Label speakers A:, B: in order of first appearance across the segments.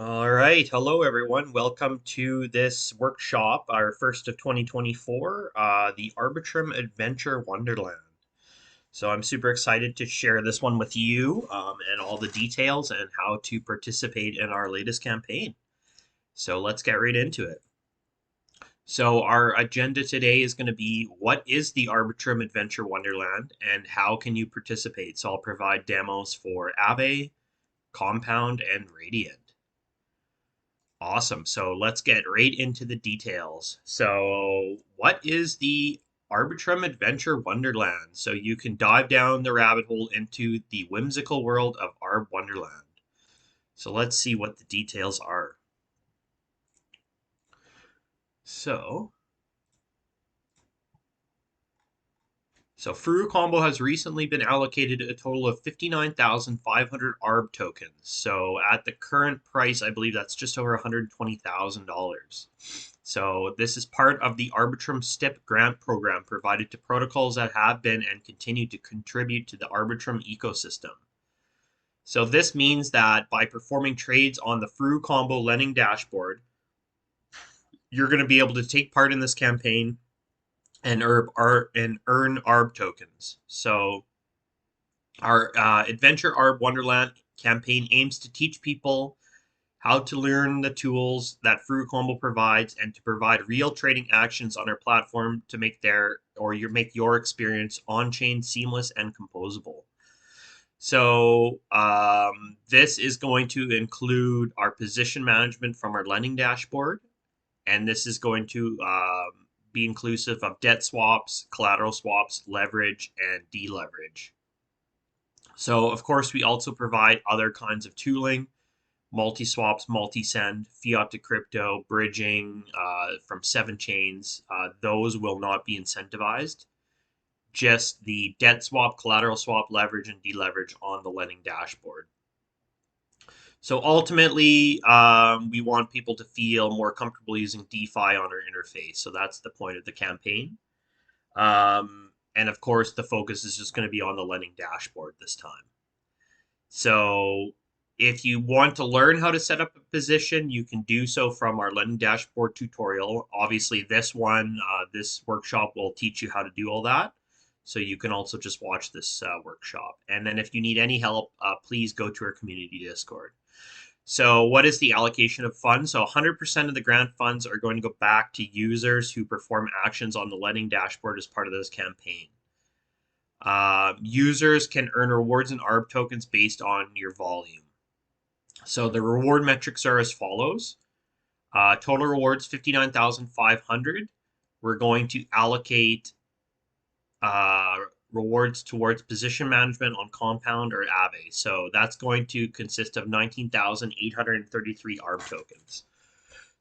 A: All right. Hello, everyone. Welcome to this workshop, our first of 2024, the Arbitrum Adventure Wonderland. So I'm super excited to share this one with you and all the details and how to participate in our latest campaign. So let's get right into it. So our agenda today is going to be what is the Arbitrum Adventure Wonderland and how can you participate? So I'll provide demos for ARB, Compound, and Radiant. Awesome. So let's get right into the details. So, what is the Arbitrum Adventure Wonderland? So, you can dive down the rabbit hole into the whimsical world of ARB Wonderland. So, let's see what the details are. So, So Furucombo has recently been allocated a total of 59,500 ARB tokens. So at the current price, I believe that's just over $120,000. So this is part of the Arbitrum STIP grant program provided to protocols that have been and continue to contribute to the Arbitrum ecosystem. So this means that by performing trades on the Furucombo lending dashboard, you're going to be able to take part in this campaign and earn ARB tokens. So our Adventure ARB Wonderland campaign aims to teach people how to learn the tools that Furucombo provides and to provide real trading actions on our platform to make make your experience on-chain seamless and composable. So this is going to include our position management from our lending dashboard, and this is going to be inclusive of debt swaps, collateral swaps, leverage, and deleverage. So, of course, we also provide other kinds of tooling, multi-swaps, multi-send, fiat to crypto, bridging from 7 chains. Those will not be incentivized. Just the debt swap, collateral swap, leverage, and deleverage on the lending dashboard. So ultimately, we want people to feel more comfortable using DeFi on our interface. So that's the point of the campaign. And of course, the focus is just going to be on the lending dashboard this time. So if you want to learn how to set up a position, you can do so from our lending dashboard tutorial. Obviously, this workshop will teach you how to do all that. So you can also just watch this workshop. And then if you need any help, please go to our community Discord. So what is the allocation of funds? So 100% of the grant funds are going to go back to users who perform actions on the lending dashboard as part of this campaign. Users can earn rewards and ARB tokens based on your volume. So the reward metrics are as follows. Total rewards 59,500. We're going to allocate rewards towards position management on Compound or ARB. So that's going to consist of 19,833 ARB tokens.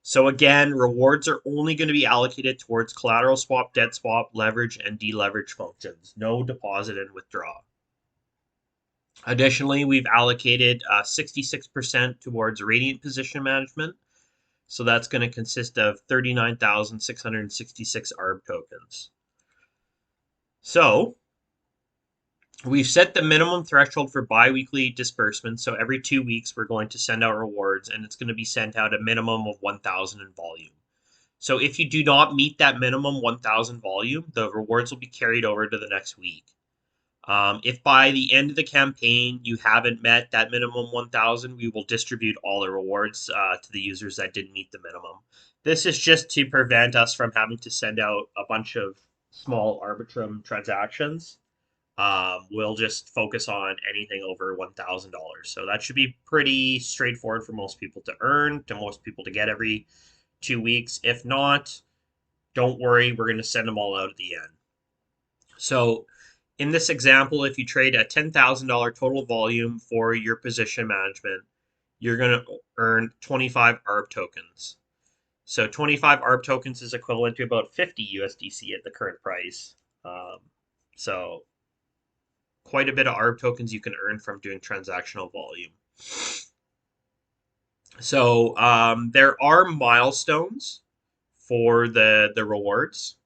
A: So again, rewards are only going to be allocated towards collateral swap, debt swap, leverage, and deleverage functions. No deposit and withdraw. Additionally, we've allocated 66% towards Radiant position management. So that's going to consist of 39,666 ARB tokens. So we've set the minimum threshold for biweekly disbursements. So every 2 weeks, we're going to send out rewards, and it's going to be sent out a minimum of 1,000 in volume. So if you do not meet that minimum 1,000 volume, the rewards will be carried over to the next week. If by the end of the campaign you haven't met that minimum 1,000, we will distribute all the rewards to the users that didn't meet the minimum. This is just to prevent us from having to send out a bunch of small Arbitrum transactions. We'll just focus on anything over $1,000. So that should be pretty straightforward for most people to earn, to most people to get every 2 weeks. If not, don't worry, we're going to send them all out at the end. So in this example, if you trade a $10,000 total volume for your position management, you're going to earn 25 ARB tokens. So 25 ARB tokens is equivalent to about 50 USDC at the current price. So quite a bit of ARB tokens you can earn from doing transactional volume. So there are milestones for the rewards.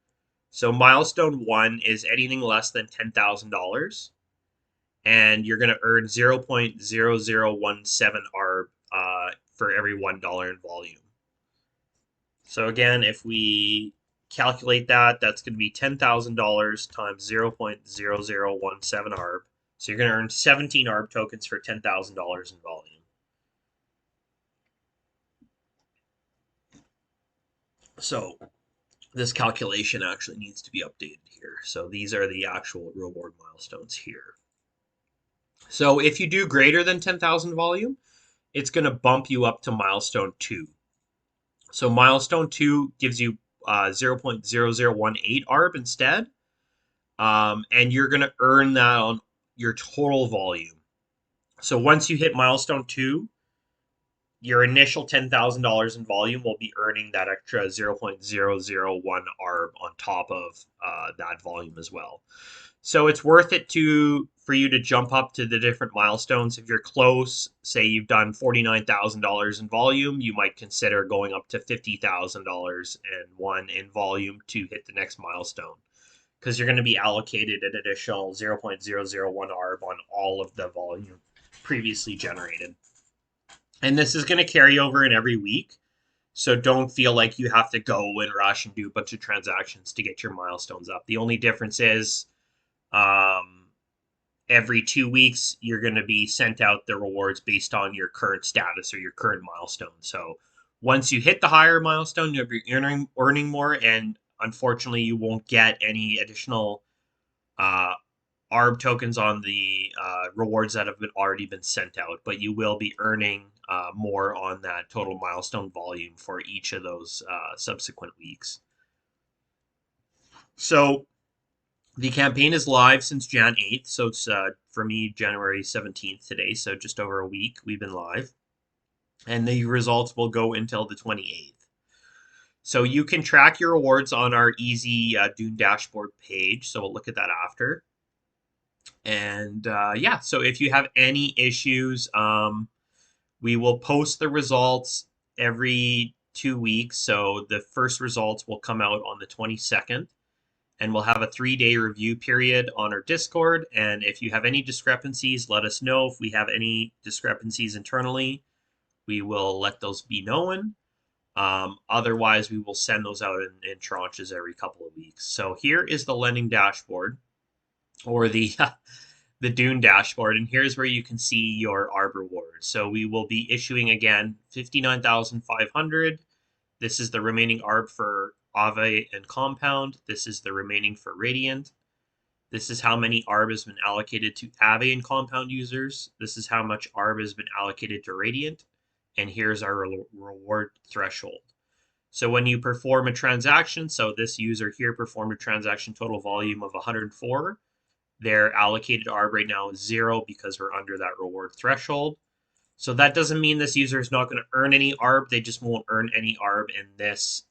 A: So milestone 1 is anything less than $10,000, and you're going to earn 0.0017 ARB for every $1 in volume. So again, if we calculate that, that's going to be $10,000 times 0.0017 ARB. So you're going to earn 17 ARB tokens for $10,000 in volume. So this calculation actually needs to be updated here. So these are the actual reward milestones here. So if you do greater than 10,000 volume, it's going to bump you up to milestone 2. So milestone 2 gives you 0.0018 ARB instead. And you're going to earn that on your total volume. So once you hit milestone 2, your initial $10,000 in volume will be earning that extra 0.001 ARB on top of that volume as well. So it's worth it for you to jump up to the different milestones. If you're close, say you've done $49,000 in volume, you might consider going up to $50,000 in volume to hit the next milestone, because you're going to be allocated an additional 0.001 ARB on all of the volume previously generated. And this is going to carry over in every week. So don't feel like you have to go and rush and do a bunch of transactions to get your milestones up. The only difference is every 2 weeks, you're going to be sent out the rewards based on your current status or your current milestone. So once you hit the higher milestone, you'll be earning more. And unfortunately, you won't get any additional ARB tokens on the rewards that have already been sent out, but you will be earning more on that total milestone volume for each of those subsequent weeks. So the campaign is live since Jan 8th, so it's for me January 17th today, so just over a week we've been live, and the results will go until the 28th. So you can track your rewards on our easy Dune Dashboard page, so we'll look at that after. And yeah, so if you have any issues, we will post the results every 2 weeks. So the first results will come out on the 22nd, and we'll have a 3-day review period on our Discord. And if you have any discrepancies, let us know. If we have any discrepancies internally, we will let those be known. Otherwise, we will send those out in tranches every couple of weeks. So here is the lending dashboard, or the the Dune Dashboard, and here's where you can see your ARB rewards. So we will be issuing again 59,500. This is the remaining ARB for AVE and Compound. This is the remaining for Radiant. This is how many ARB has been allocated to AVE and Compound users. This is how much ARB has been allocated to Radiant. And here's our reward threshold. So when you perform a transaction, so this user here performed a transaction total volume of 104, their allocated ARB right now is 0 because we're under that reward threshold. So that doesn't mean this user is not going to earn any ARB. They just won't earn any ARB in this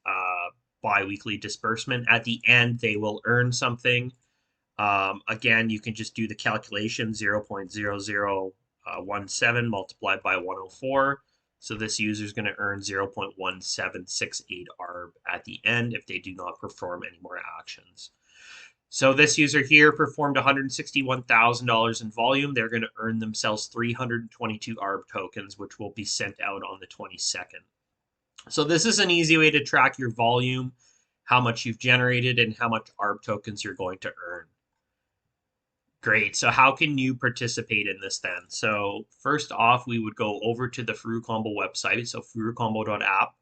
A: bi-weekly disbursement. At the end, they will earn something. Again, you can just do the calculation, 0.0017 multiplied by 104. So this user is going to earn 0.1768 ARB at the end if they do not perform any more actions. So this user here performed $161,000 in volume. They're going to earn themselves 322 ARB tokens, which will be sent out on the 22nd. So this is an easy way to track your volume, how much you've generated, and how much ARB tokens you're going to earn. Great. So how can you participate in this then? So first off, we would go over to the Furucombo website, so furucombo.app,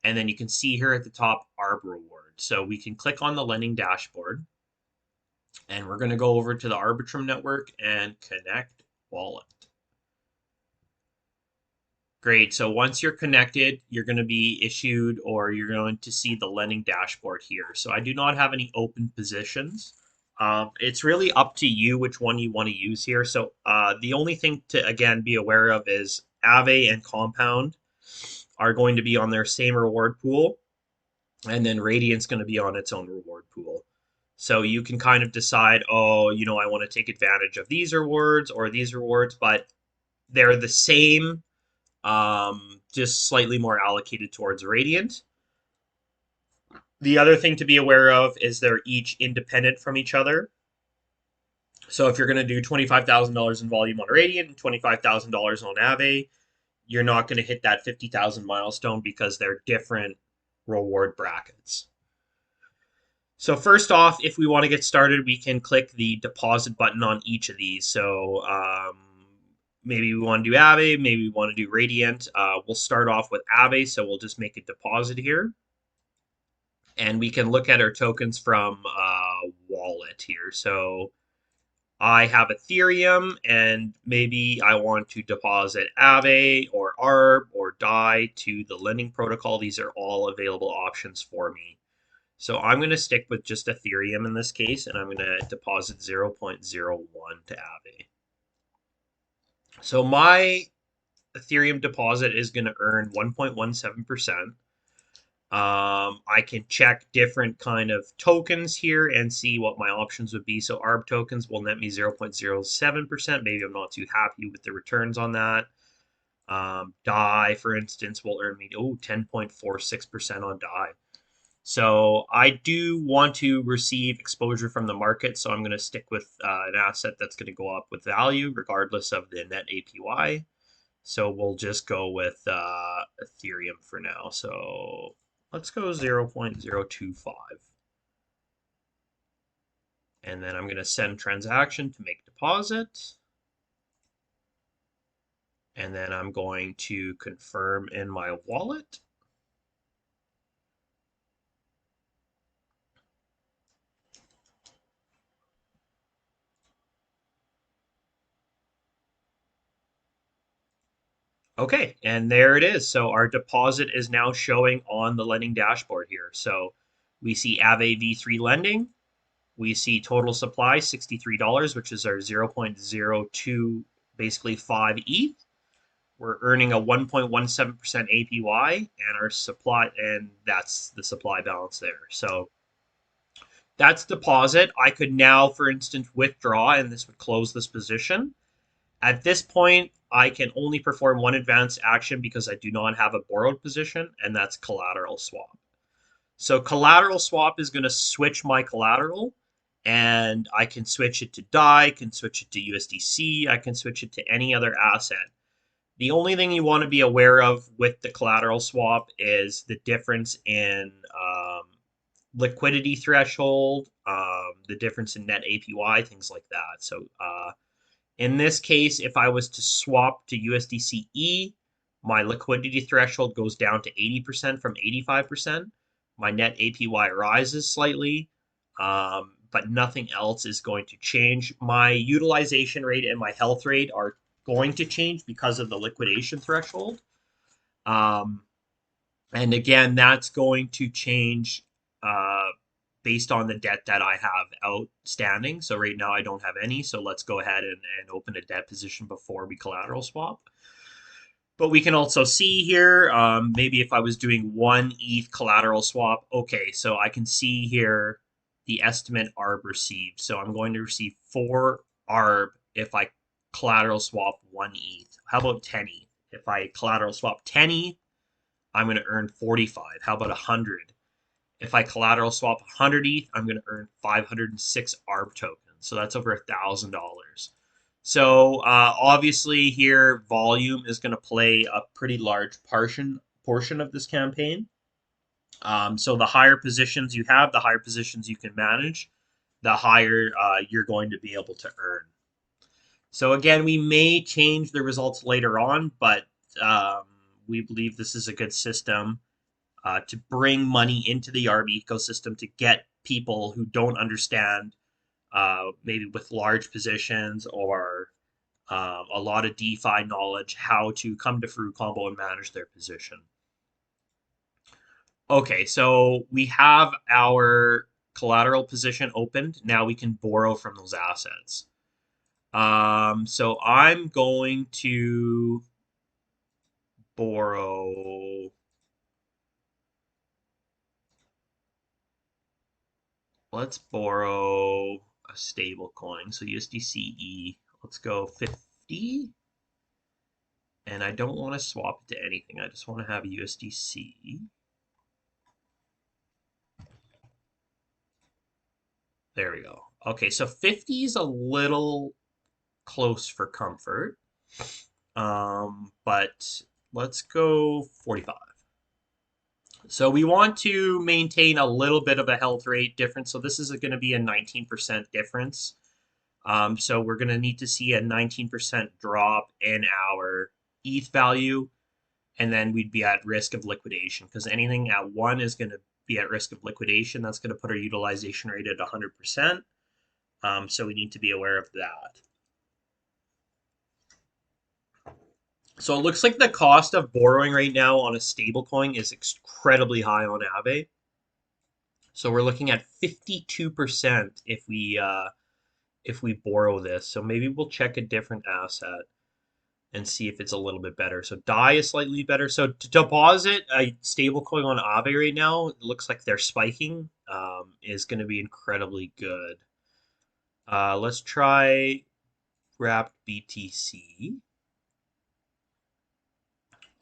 A: and then you can see here at the top ARB reward. So we can click on the lending dashboard, and we're going to go over to the Arbitrum network and connect wallet. Great. So once you're connected, you're going to be issued, or you're going to see the lending dashboard here. So I do not have any open positions. It's really up to you which one you want to use here. So the only thing to, again, be aware of is AVE and Compound are going to be on their same reward pool, and then Radiant's going to be on its own reward pool. So you can kind of decide, oh, you know, I want to take advantage of these rewards or these rewards, but they're the same, just slightly more allocated towards Radiant. The other thing to be aware of is they're each independent from each other. So if you're going to do $25,000 in volume on Radiant and $25,000 on AVE, you're not going to hit that 50,000 milestone because they're different reward brackets. So first off, if we want to get started, we can click the deposit button on each of these. So maybe we want to do Aave, maybe we want to do Radiant. We'll start off with Aave, so we'll just make a deposit here. And we can look at our tokens from wallet here. So I have Ethereum, and maybe I want to deposit Aave or ARB or DAI to the lending protocol. These are all available options for me. So I'm going to stick with just Ethereum in this case, and I'm going to deposit 0.01 to Aave. So my Ethereum deposit is going to earn 1.17%. I can check different kind of tokens here and see what my options would be. So ARB tokens will net me 0.07%. Maybe I'm not too happy with the returns on that. DAI, for instance, will earn me 10.46% on DAI. So I do want to receive exposure from the market, so I'm going to stick with an asset that's going to go up with value regardless of the net APY. So we'll just go with Ethereum for now. So let's go 0.025. And then I'm going to send transaction to make deposit. And then I'm going to confirm in my wallet. Okay, and there it is. So our deposit is now showing on the lending dashboard here. So we see Aave V3 lending. We see total supply $63, which is our 0.02, basically 5 ETH. We're earning a 1.17% APY, and our supply, and that's the supply balance there. So that's deposit. I could now, for instance, withdraw, and this would close this position. At this point, I can only perform one advanced action because I do not have a borrowed position, and that's collateral swap. So collateral swap is going to switch my collateral, and I can switch it to DAI, can switch it to USDC, I can switch it to any other asset. The only thing you want to be aware of with the collateral swap is the difference in liquidity threshold, the difference in net APY, things like that. So in this case, if I was to swap to USDCE, my liquidity threshold goes down to 80% from 85%. My net APY rises slightly, but nothing else is going to change. My utilization rate and my health rate are going to change because of the liquidation threshold. And again, that's going to change based on the debt that I have outstanding. So right now I don't have any. So let's go ahead and open a debt position before we collateral swap. But we can also see here, maybe if I was doing 1 ETH collateral swap, okay, so I can see here the estimate ARB received. So I'm going to receive 4 ARB if I collateral swap 1 ETH. How about 10 ETH? If I collateral swap 10 ETH, I'm going to earn 45. How about 100? If I collateral swap 100 ETH, I'm going to earn 506 ARB tokens. So that's over $1,000. So obviously here, volume is going to play a pretty large portion of this campaign. So the higher positions you have, the higher positions you can manage, the higher you're going to be able to earn. So again, we may change the results later on, but we believe this is a good system to bring money into the ARB ecosystem to get people who don't understand, maybe with large positions or a lot of DeFi knowledge, how to come to Furucombo and manage their position. Okay, so we have our collateral position opened. Now we can borrow from those assets. So I'm going to borrow. Let's borrow a stable coin. So USDCE, let's go 50. And I don't want to swap it to anything. I just want to have USDC. There we go. Okay, so 50 is a little close for comfort. But let's go 45. So we want to maintain a little bit of a health rate difference. So this is going to be a 19% difference. So we're going to need to see a 19% drop in our ETH value, and then we'd be at risk of liquidation because anything at 1 is going to be at risk of liquidation. That's going to put our utilization rate at 100%. So we need to be aware of that. So it looks like the cost of borrowing right now on a stablecoin is incredibly high on Aave. So we're looking at 52% if we borrow this. So maybe we'll check a different asset and see if it's a little bit better. So DAI is slightly better. So to deposit a stablecoin on Aave right now, it looks like they're spiking, is going to be incredibly good. Let's try wrapped BTC.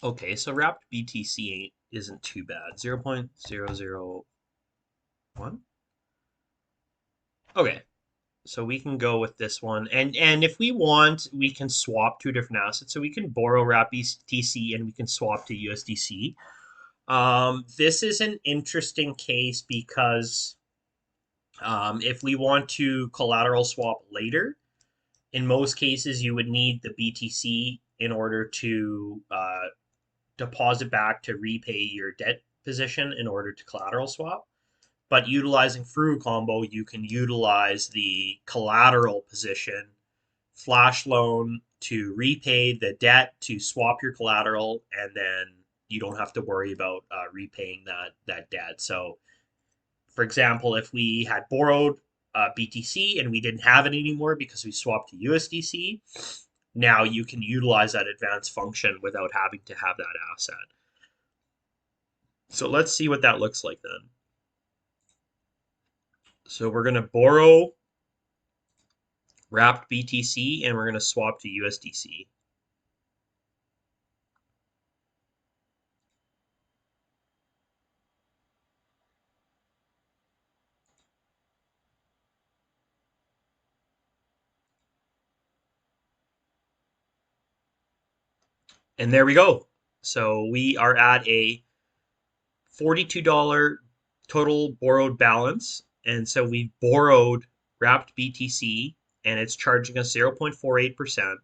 A: Okay, so wrapped BTC isn't too bad. 0.001. Okay, so we can go with this one. And if we want, we can swap two different assets. So we can borrow wrapped BTC and we can swap to USDC. This is an interesting case because if we want to collateral swap later, in most cases you would need the BTC in order to deposit back to repay your debt position in order to collateral swap. But utilizing Furucombo, you can utilize the collateral position, flash loan to repay the debt to swap your collateral, and then you don't have to worry about repaying that debt. So, for example, if we had borrowed BTC and we didn't have it anymore because we swapped to USDC, now you can utilize that advanced function without having to have that asset. So let's see what that looks like then. So we're going to borrow wrapped BTC and we're going to swap to USDC. And there we go. So we are at a $42 total borrowed balance. And so we borrowed wrapped BTC and it's charging us 0.48%.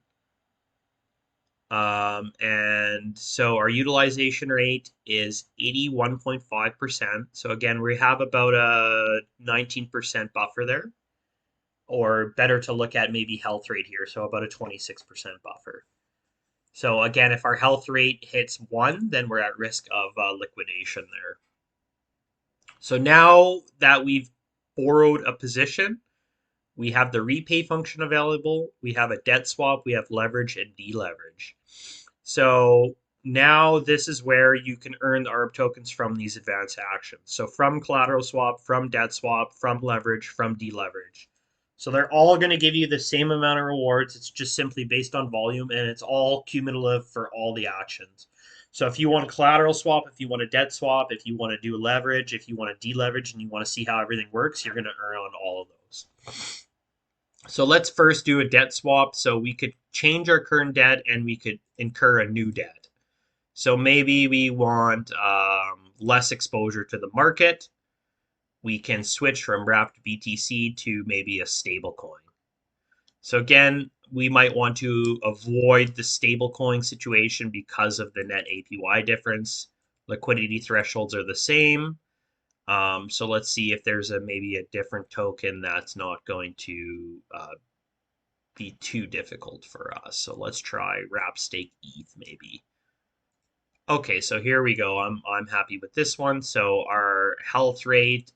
A: And so our utilization rate is 81.5%. So again, we have about a 19% buffer there, or better to look at maybe health rate here. So about a 26% buffer. So again, if our health rate hits 1, then we're at risk of liquidation there. So now that we've borrowed a position, we have the repay function available, we have a debt swap, we have leverage and deleverage. So now this is where you can earn the ARB tokens from these advanced actions. So from collateral swap, from debt swap, from leverage, from deleverage. So they're all going to give you the same amount of rewards. It's just simply based on volume, and it's all cumulative for all the actions. So if you want a collateral swap, if you want a debt swap, if you want to do leverage, if you want to deleverage, and you want to see how everything works, you're going to earn on all of those. So let's first do a debt swap. So we could change our current debt and we could incur a new debt. So maybe we want less exposure to the market. We can switch from wrapped BTC to maybe a stable coin. So again, we might want to avoid the stable coin situation because of the net APY difference. Liquidity thresholds are the same. So let's see if there's maybe a different token that's not going to be too difficult for us. So let's try wrap stake ETH maybe. Okay, so here we go. I'm happy with this one. So our health rate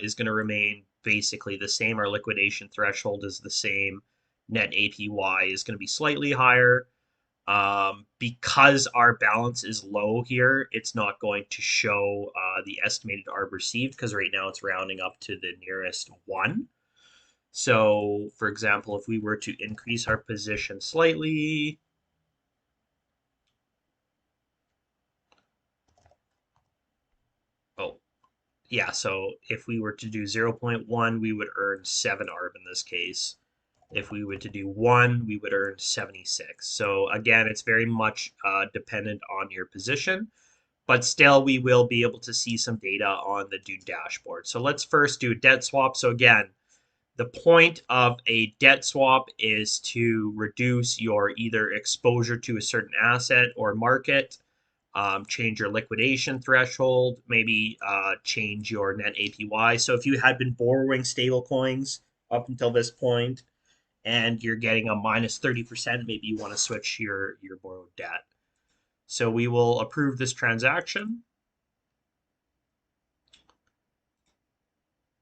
A: is going to remain basically the same. Our liquidation threshold is the same. Net APY is going to be slightly higher. Because our balance is low here, it's not going to show the estimated ARB received because right now it's rounding up to the nearest 1. So, for example, if we were to increase our position slightly, oh, yeah, so if we were to do 0.1, we would earn 7 ARB in this case. If we were to do 1, we would earn 76. So again, it's very much dependent on your position, but still we will be able to see some data on the Dune dashboard. So let's first do a debt swap. So again, the point of a debt swap is to reduce your either exposure to a certain asset or market, change your liquidation threshold, maybe change your net APY. So if you had been borrowing stable coins up until this point and you're getting a minus 30%, maybe you want to switch your borrowed debt. So we will approve this transaction.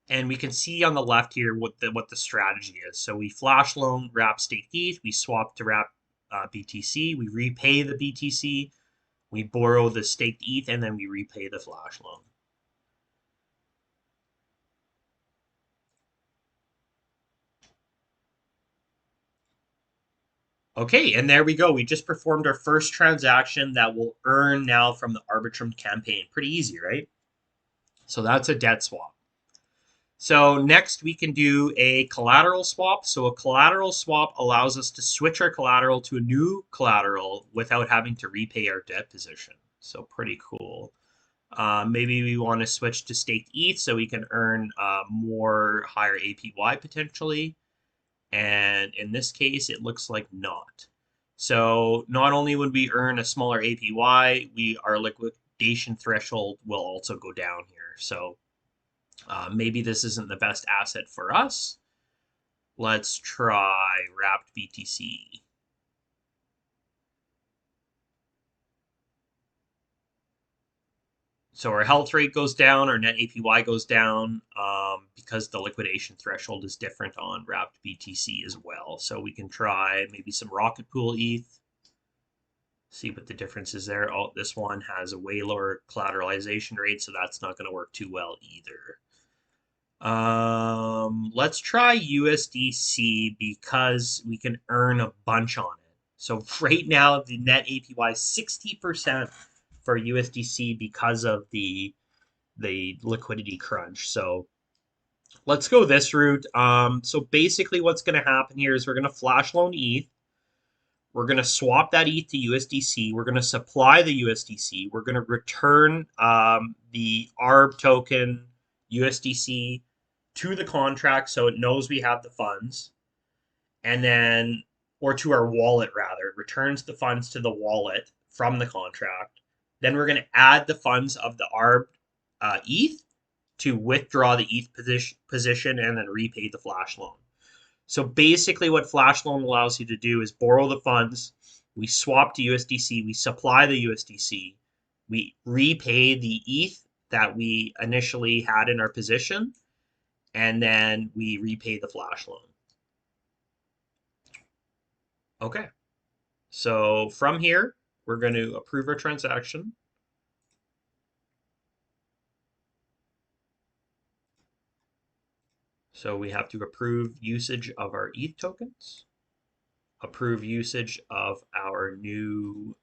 A: And we can see on the left here what the strategy is. So we flash loan wrap staked ETH, we swap to wrap BTC, we repay the BTC, we borrow the staked ETH, and then we repay the flash loan. Okay, and there we go. We just performed our first transaction that will earn now from the Arbitrum campaign. Pretty easy, right? So that's a debt swap. So next we can do a collateral swap. So a collateral swap allows us to switch our collateral to a new collateral without having to repay our debt position. So pretty cool. Maybe we want to switch to staked ETH so we can earn more higher APY potentially. And in this case, it looks like not. So not only would we earn a smaller APY, our liquidation threshold will also go down here. So maybe this isn't the best asset for us. Let's try wrapped BTC. So our health rate goes down, our net APY goes down because the liquidation threshold is different on wrapped BTC as well. So we can try maybe some Rocket Pool ETH, see what the difference is there. Oh, this one has a way lower collateralization rate, so that's not going to work too well either. Let's try USDC because we can earn a bunch on it. So right now the net APY is 60% for USDC because of the liquidity crunch. So let's go this route. So basically what's going to happen here is we're going to flash loan ETH. We're going to swap that ETH to USDC. We're going to supply the USDC. We're going to return the ARB token USDC to the contract so it knows we have the funds. And then, or to our wallet rather, it returns the funds to the wallet from the contract. Then we're going to add the funds of the ARB ETH to withdraw the ETH position and then repay the flash loan. So basically what flash loan allows you to do is borrow the funds, we swap to USDC, we supply the USDC, we repay the ETH that we initially had in our position, and then we repay the flash loan. Okay, so from here, we're going to approve our transaction. So we have to approve usage of our ETH tokens, approve usage of our new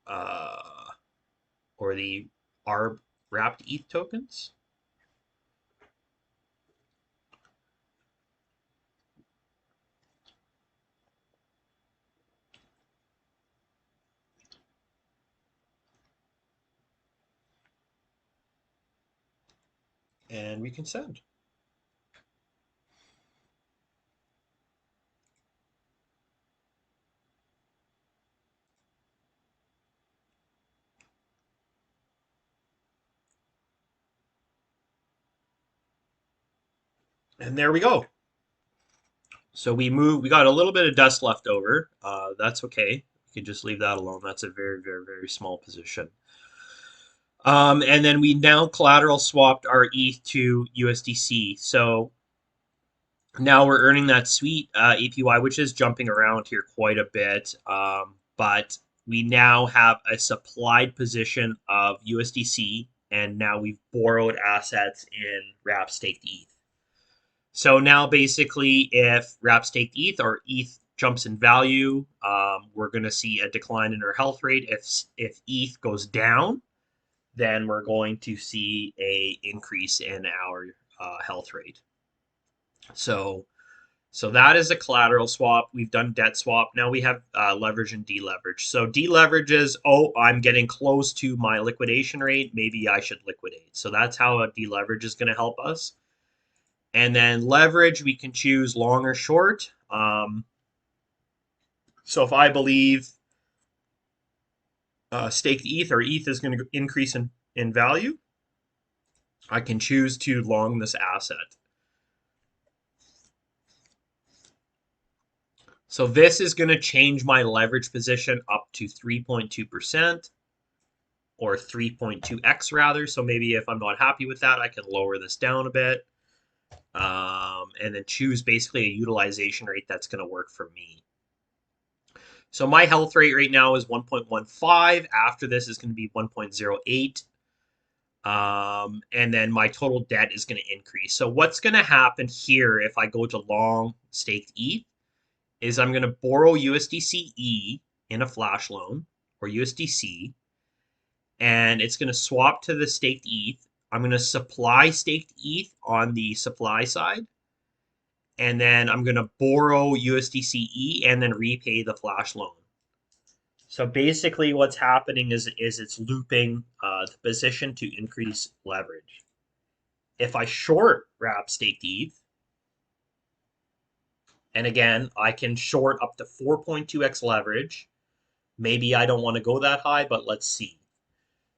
A: or the ARB wrapped ETH tokens. And we can send. And there we go. So we got a little bit of dust left over. That's okay. We can just leave that alone. That's a very, very, very small position. And then we now collateral swapped our ETH to USDC. So now we're earning that sweet APY, which is jumping around here quite a bit. But we now have a supplied position of USDC, and now we've borrowed assets in wrap staked ETH. So now basically if wrap staked ETH or ETH jumps in value, we're going to see a decline in our health rate. If ETH goes down, then we're going to see a increase in our health rate. So So that is a collateral swap. We've done debt swap. Now we have leverage and deleverage. So deleverage is, oh, I'm getting close to my liquidation rate. Maybe I should liquidate. So that's how a deleverage is going to help us. And then leverage, we can choose long or short. So if I believe staked ETH or ETH is going to increase in value, I can choose to long this asset. So this is going to change my leverage position up to 3.2% or 3.2x rather. So maybe if I'm not happy with that, I can lower this down a bit and then choose basically a utilization rate that's going to work for me. So my health rate right now is 1.15. After this is going to be 1.08. And then my total debt is going to increase. So what's going to happen here if I go to long staked ETH is I'm going to borrow USDCE in a flash loan or USDC, and it's going to swap to the staked ETH. I'm going to supply staked ETH on the supply side, and then I'm going to borrow USDCE and then repay the flash loan. So basically what's happening is it's looping the position to increase leverage. If I short wrap staked ETH, and again, I can short up to 4.2x leverage. Maybe I don't want to go that high, but let's see.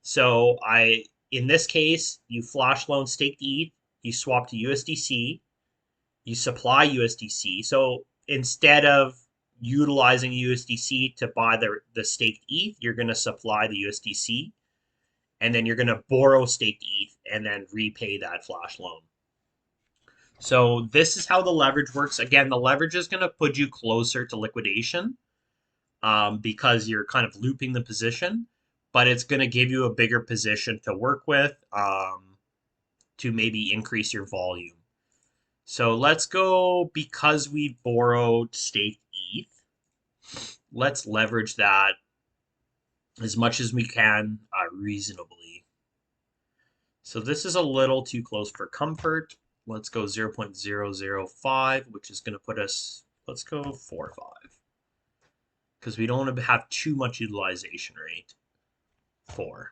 A: So in this case, you flash loan staked ETH, you swap to USDC, you supply USDC. So instead of utilizing USDC to buy the staked ETH, you're going to supply the USDC, and then you're going to borrow staked ETH and then repay that flash loan. So this is how the leverage works. Again, the leverage is going to put you closer to liquidation because you're kind of looping the position, but it's going to give you a bigger position to work with to maybe increase your volume. So let's go, because we borrowed staked ETH, let's leverage that as much as we can reasonably. So this is a little too close for comfort. Let's go 0.005, which is going to put us, let's go 4.5. Because we don't want to have too much utilization rate. 4.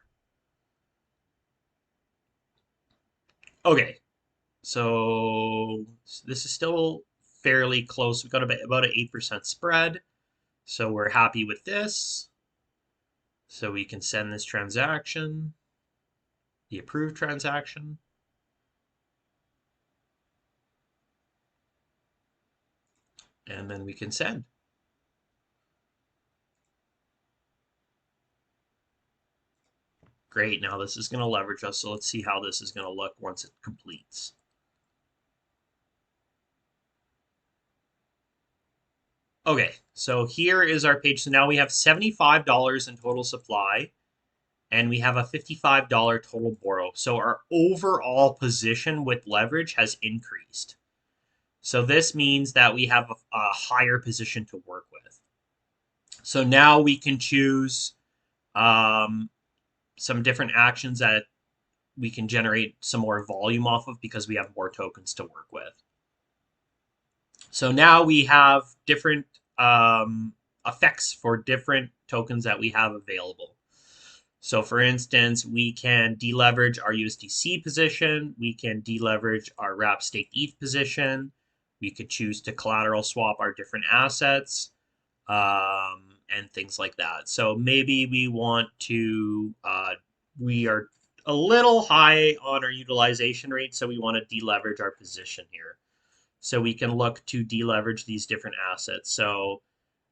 A: Okay, so this is still fairly close. We've got about an 8% spread. So we're happy with this. So we can send this transaction, the approved transaction. And then we can send. Great, now this is going to leverage us, so let's see how this is going to look once it completes. Okay, so here is our page. So now we have $75 in total supply, and we have a $55 total borrow. So our overall position with leverage has increased. So this means that we have a higher position to work with. So now we can choose some different actions that we can generate some more volume off of because we have more tokens to work with. So now we have different effects for different tokens that we have available. So for instance, we can deleverage our USDC position. We can deleverage our wrap staked ETH position. We could choose to collateral swap our different assets and things like that. So maybe we want to, we are a little high on our utilization rate, so we want to deleverage our position here. So we can look to deleverage these different assets. So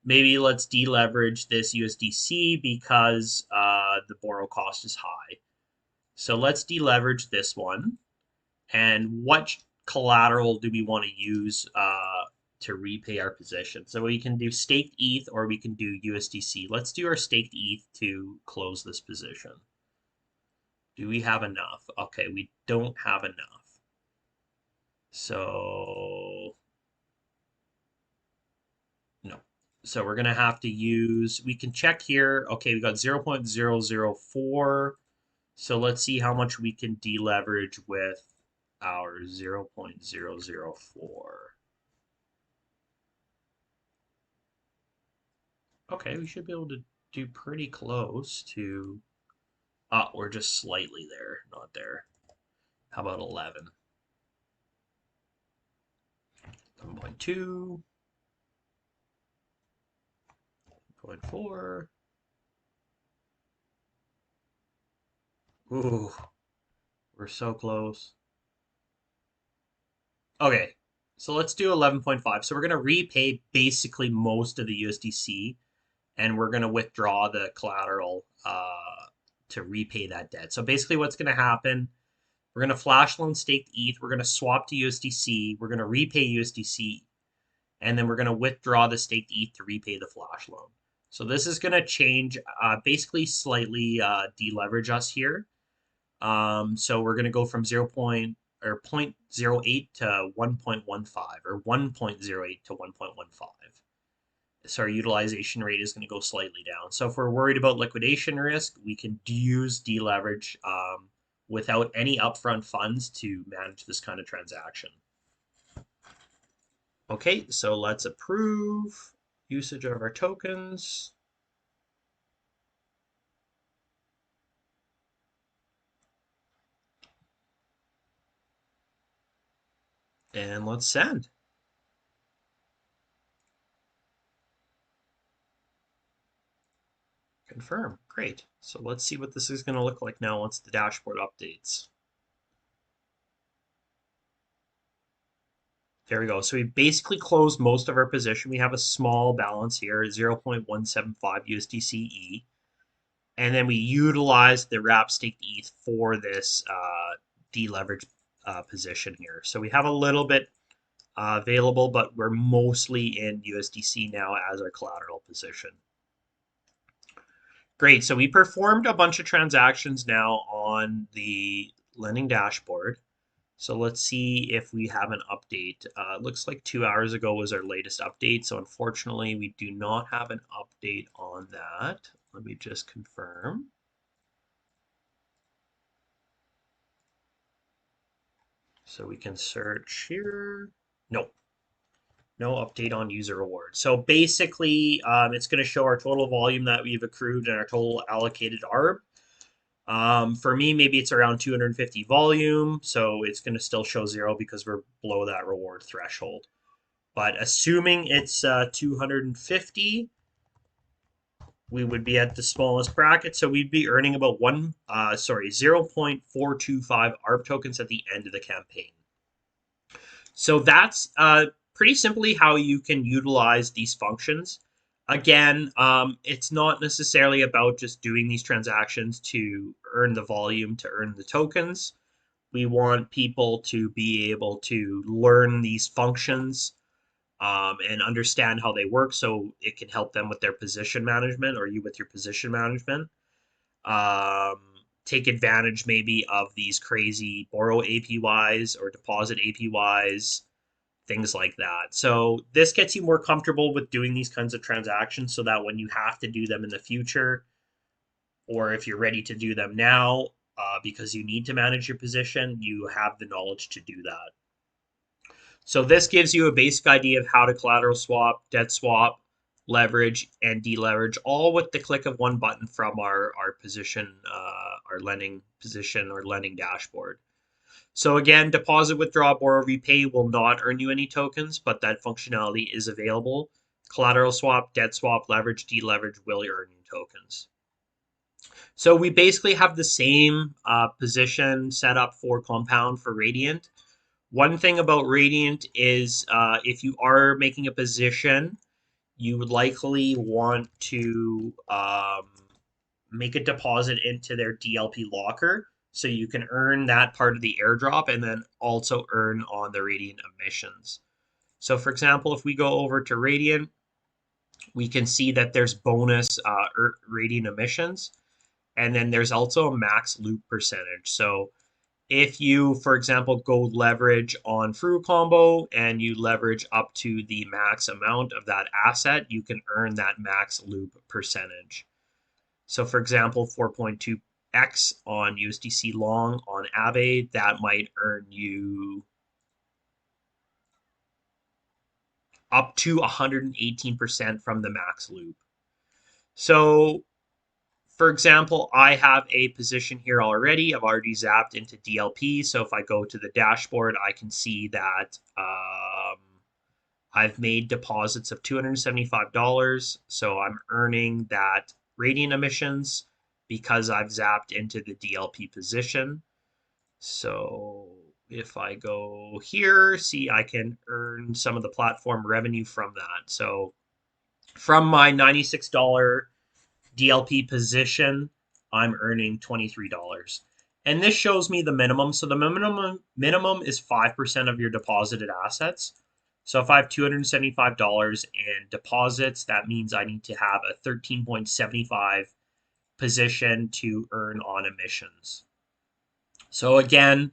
A: maybe let's deleverage this USDC because the borrow cost is high. So let's deleverage this one. And what collateral do we want to use to repay our position? So we can do staked ETH or we can do USDC. Let's do our staked ETH to close this position. Do we have enough? Okay, we don't have enough. So no. So we're going to have to use, we can check here. Okay, we got 0.004. So let's see how much we can deleverage with our 0.004. Okay, we should be able to do pretty close to. We're just slightly there, not there. How about 11? 11.2, 0.4. Ooh, we're so close. Okay, so let's do 11.5. So we're going to repay basically most of the USDC, and we're going to withdraw the collateral to repay that debt. So basically what's going to happen, we're going to flash loan stake ETH, we're going to swap to USDC, we're going to repay USDC, and then we're going to withdraw the staked ETH to repay the flash loan. So this is going to change, basically slightly deleverage us here. So we're going to go from 0.08 to 1.15 or 1.08 to 1.15. So our utilization rate is going to go slightly down. So if we're worried about liquidation risk, we can use deleverage without any upfront funds to manage this kind of transaction. Okay, so let's approve usage of our tokens. And let's send. Confirm. Great. So let's see what this is going to look like now once the dashboard updates. There we go. So we basically closed most of our position. We have a small balance here, 0.175 USDCE. And then we utilized the wrap staked ETH for this deleverage position here. So we have a little bit available, but we're mostly in USDC now as our collateral position. Great. So we performed a bunch of transactions now on the lending dashboard. So let's see if we have an update. Looks like 2 hours ago was our latest update. So unfortunately, we do not have an update on that. Let me just confirm. So we can search here. Nope. No update on user rewards. So basically, it's going to show our total volume that we've accrued and our total allocated ARB. For me, maybe it's around 250 volume, so it's going to still show 0 because we're below that reward threshold. But assuming it's 250, we would be at the smallest bracket, so we'd be earning about 0.425 ARB tokens at the end of the campaign. So that's pretty simply how you can utilize these functions. Again, it's not necessarily about just doing these transactions to earn the volume, to earn the tokens. We want people to be able to learn these functions and understand how they work so it can help them with their position management or you with your position management. Um, Take advantage maybe of these crazy borrow APYs or deposit APYs, things like that. So this gets you more comfortable with doing these kinds of transactions so that when you have to do them in the future, or if you're ready to do them now because you need to manage your position, you have the knowledge to do that. So this gives you a basic idea of how to collateral swap, debt swap, leverage, and deleverage, all with the click of one button from our position, our lending position or lending dashboard. So again, deposit, withdraw, borrow, repay will not earn you any tokens, but that functionality is available. Collateral swap, debt swap, leverage, deleverage will earn you tokens. So we basically have the same position set up for Compound for Radiant. One thing about Radiant is if you are making a position, you would likely want to make a deposit into their DLP locker so you can earn that part of the airdrop and then also earn on the Radiant emissions. So for example, if we go over to Radiant, we can see that there's bonus Radiant emissions, and then there's also a max loop percentage. So if you, for example, go leverage on Furucombo and you leverage up to the max amount of that asset, you can earn that max loop percentage. So for example, 4.2x on USDC long on ABE, that might earn you up to 118% from the max loop. So, for example, I have a position here already. I've already zapped into DLP. So if I go to the dashboard, I can see that I've made deposits of $275. So I'm earning that radiant emissions because I've zapped into the DLP position. So if I go here, see, I can earn some of the platform revenue from that. So from my $96 DLP position, I'm earning $23. And this shows me the minimum. So the minimum is 5% of your deposited assets. So if I have $275 in deposits, that means I need to have a 13.75 position to earn on emissions. So again,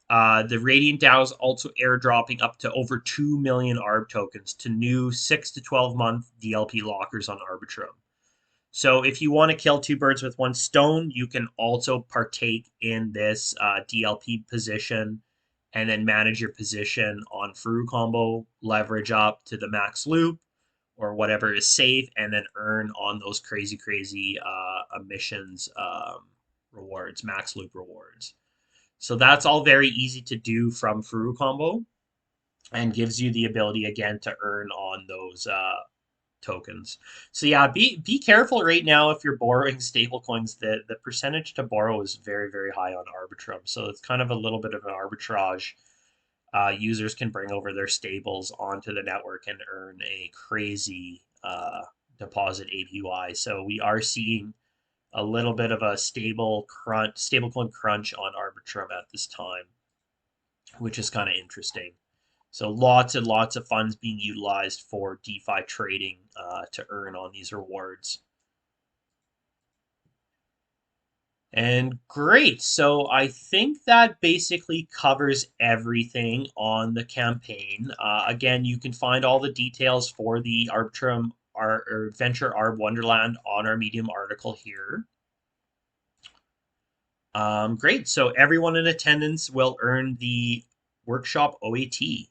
A: the Radiant DAO is also airdropping up to over 2 million ARB tokens to new 6 to 12 month DLP lockers on Arbitrum. So if you want to kill two birds with one stone, you can also partake in this DLP position and then manage your position on Furucombo, leverage up to the max loop or whatever is safe, and then earn on those crazy emissions rewards, max loop rewards. So that's all very easy to do from Furucombo and gives you the ability again to earn on those tokens. So yeah, be careful right now if you're borrowing stablecoins. The percentage to borrow is very high on Arbitrum, so it's kind of a little bit of an arbitrage. Users can bring over their stables onto the network and earn a crazy deposit APY. So we are seeing a little bit of a stablecoin crunch on Arbitrum at this time, which is kind of interesting. So lots and lots of funds being utilized for DeFi trading to earn on these rewards. And great. So I think that basically covers everything on the campaign. Again, you can find all the details for the Arbitrum or Venture ARB Wonderland on our Medium article here. Great. So everyone in attendance will earn the workshop OAT.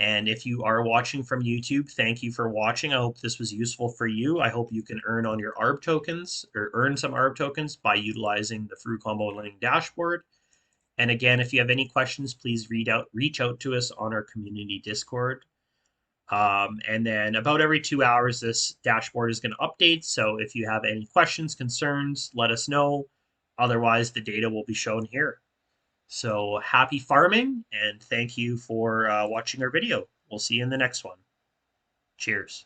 A: And if you are watching from YouTube, thank you for watching. I hope this was useful for you. I hope you can earn on your ARB tokens or earn some ARB tokens by utilizing the Furucombo Lending Dashboard. And again, if you have any questions, please reach out to us on our community Discord. And then about every 2 hours, this dashboard is going to update. So if you have any questions, concerns, let us know. Otherwise, the data will be shown here. So happy farming, and thank you for watching our video. We'll see you in the next one. Cheers.